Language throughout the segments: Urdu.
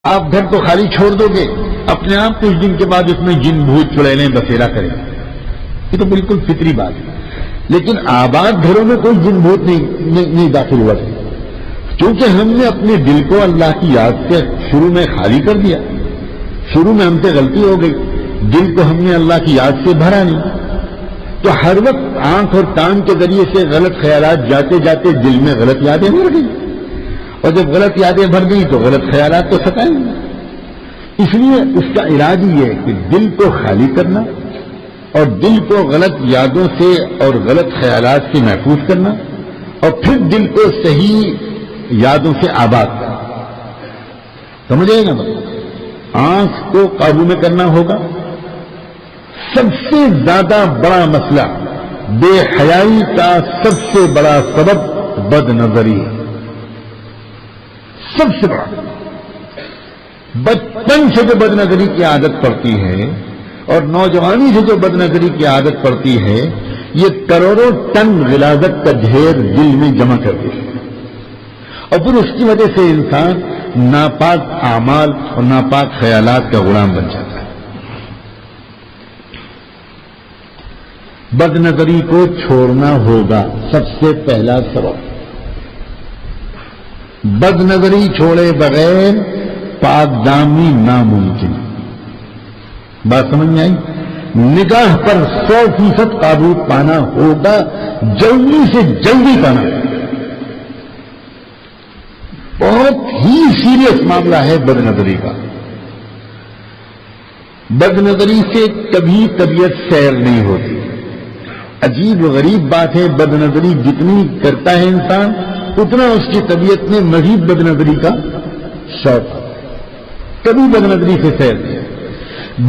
آپ گھر کو خالی چھوڑ دو گے، اپنے آپ کچھ دن کے بعد اس میں جن بھوت چڑیلیں بسیرا کریں، یہ تو بالکل فطری بات ہے۔ لیکن آباد گھروں میں کوئی جن بھوت نہیں داخل ہوا، کیونکہ ہم نے اپنے دل کو اللہ کی یاد سے شروع میں خالی کر دیا۔ شروع میں ہم سے غلطی ہو گئی، دل کو ہم نے اللہ کی یاد سے بھرا نہیں، تو ہر وقت آنکھ اور کان کے ذریعے سے غلط خیالات جاتے جاتے دل میں غلط یادیں بھر گئی، اور جب غلط یادیں بھر گئی تو غلط خیالات تو ستائیں گے۔ اس لیے اس کا علاج یہ ہے کہ دل کو خالی کرنا اور دل کو غلط یادوں سے اور غلط خیالات سے محفوظ کرنا، اور پھر دل کو صحیح یادوں سے آباد کرنا۔ سمجھے نا؟ آنکھ کو قابو میں کرنا ہوگا۔ سب سے زیادہ بڑا مسئلہ، بے حیائی کا سب سے بڑا سبب بد نظری ہے، سب سے بڑا۔ بچپن سے جو بد نظری کی عادت پڑتی ہے اور نوجوانی سے جو بد نظری کی عادت پڑتی ہے، یہ کروڑوں ٹن غلاظت کا ڈھیر دل میں جمع کر دیتی ہے، اور پھر اس کی وجہ سے انسان ناپاک اعمال اور ناپاک خیالات کا غلام بن جاتا ہے۔ بد نظری کو چھوڑنا ہوگا، سب سے پہلا سبب۔ بد نظری چھوڑے بغیر پاک دامنی ناممکن۔ بات سمجھ میں آئی؟ نگاہ پر 100% قابو پانا ہوگا، جلدی سے جلدی پانا۔ بہت ہی سیریس معاملہ ہے بد نظری کا۔ بد نظری سے کبھی طبیعت سیر نہیں ہوتی۔ عجیب و غریب بات ہے، بد نظری جتنی کرتا ہے انسان اتنا اس کی طبیعت میں مزید بد نظری کا شوق، کبھی بد نظری سے سیر نہیں۔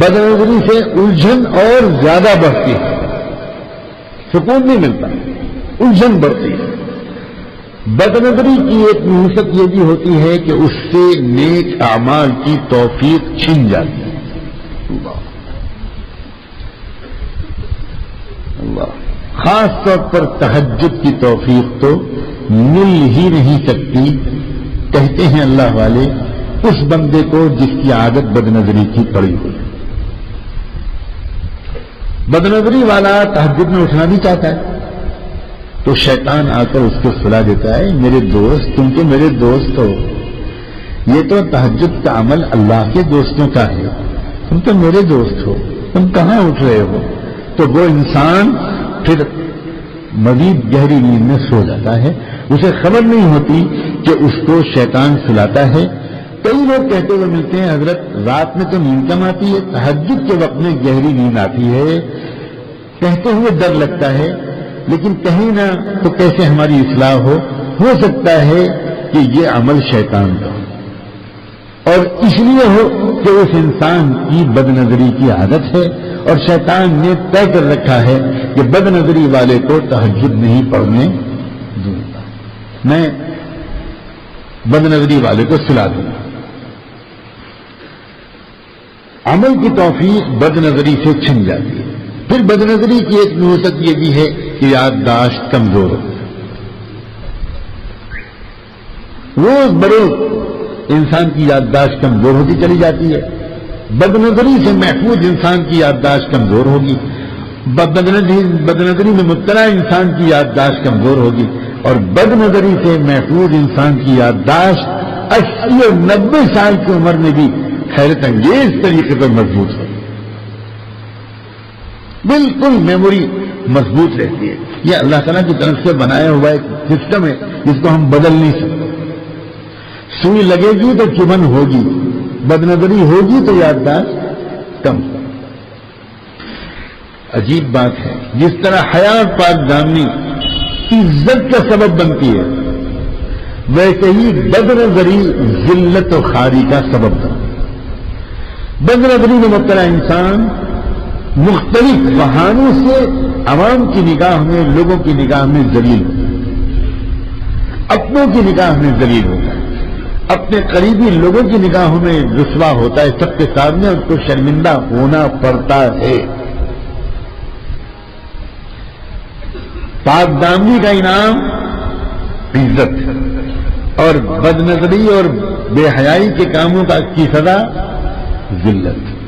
بد نظری سے الجھن اور زیادہ بڑھتی ہے، سکون نہیں ملتا، الجھن بڑھتی ہے۔ بد نظری کی ایک نحوست یہ بھی ہوتی ہے کہ اس سے نیک اعمال کی توفیق چھن جاتی ہے۔ اللہ، خاص طور پر تہجد کی توفیق تو مل ہی نہیں سکتی، کہتے ہیں اللہ والے، اس بندے کو جس کی عادت بد نظری کی پڑی ہوئی۔ بد نظری والا تہجد میں اٹھنا بھی چاہتا ہے تو شیطان آ کر اس کو سلا دیتا ہے، میرے دوست، تم تو میرے دوست ہو، یہ تو تہجد کا عمل اللہ کے دوستوں کا ہے، تم تو میرے دوست ہو، تم کہاں اٹھ رہے ہو؟ تو وہ انسان پھر مزید گہری نیند میں سو جاتا ہے، اسے خبر نہیں ہوتی کہ اس کو شیطان سلاتا ہے۔ کئی لوگ کہتے ہوئے ملتے ہیں، حضرت رات میں تو نیند کم آتی ہے، تہجد کے وقت میں گہری نیند آتی ہے، کہتے ہوئے ڈر لگتا ہے، لیکن کہیں نہ تو کیسے ہماری اصلاح ہو سکتا ہے کہ یہ عمل شیطان کا، اور اس لیے ہو کہ اس انسان کی بد نظری کی عادت ہے، اور شیطان نے طے کر رکھا ہے کہ بد نظری والے کو تہجد نہیں پڑھنے دوں گا، میں بد نظری والے کو سلا دوں گا۔ عمل کی توفیق بد نظری سے چھن جاتی ہے۔ پھر بد نظری کی ایک نحوست یہ بھی ہے کہ یادداشت کمزور ہو، روز بروز انسان کی یادداشت کمزور ہوتی چلی جاتی ہے۔ بد نظری سے محفوظ انسان کی یادداشت کمزور ہوگی، بد نظری میں مبتلا انسان کی یادداشت کمزور ہوگی، اور بد نظری سے محفوظ انسان کی یادداشت 80 اور 90 سال کی عمر میں بھی حیرت انگیز طریقے پر مضبوط ہے، بالکل میموری مضبوط رہتی ہے۔ یہ اللہ تعالیٰ کی طرف سے بنایا ہوا ایک سسٹم ہے جس کو ہم بدل نہیں سکتے۔ سوئی لگے گی تو چبھن ہوگی، بد نظری ہوگی تو یادداشت کم۔ عجیب بات ہے، جس طرح حیا پاک دامنی عزت کا سبب بنتی ہے، ویسے ہی بد نظری ذلت و خواری کا سبب بنتی ہے۔ بد نظری میں مبتلا انسان مختلف بہانوں سے عوام کی نگاہ میں، لوگوں کی نگاہ میں ذلیل ہوتا ہے، اپنوں کی نگاہ میں ذلیل ہوتا ہے، اپنے قریبی لوگوں کی نگاہوں میں رسوا ہوتا ہے، سب کے سامنے اس کو شرمندہ ہونا پڑتا ہے۔ پاک دامنی کا انعام عزت، اور بد نظری اور بے حیائی کے کاموں کی سزا ذلت.